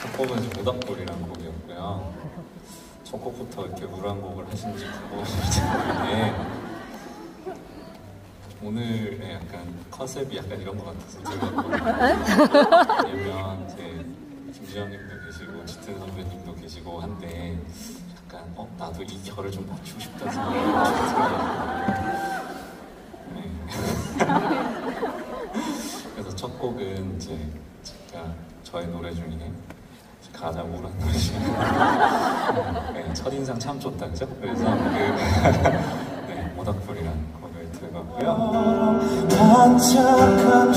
첫 곡은 모닥불이라는 곡이었고요. 첫 곡부터 이렇게 우울한 곡을 하시는지 궁금하신데 오늘의 약간 컨셉이 약간 이런 것 같아서 제가 왜냐면 이제 김지현님도 계시고 짙은 선배님도 계시고 한데 약간 나도 이 결을 좀 맞추고 싶다는 생각이 들어요. 그래서 첫 곡은 이제 제가 저의 노래 중에 가장 우울한 노래 중에 네, 첫인상 참 좋다 그죠? 그래서 네, 모닥불이라는 곡을 들어봤고요. 반짝한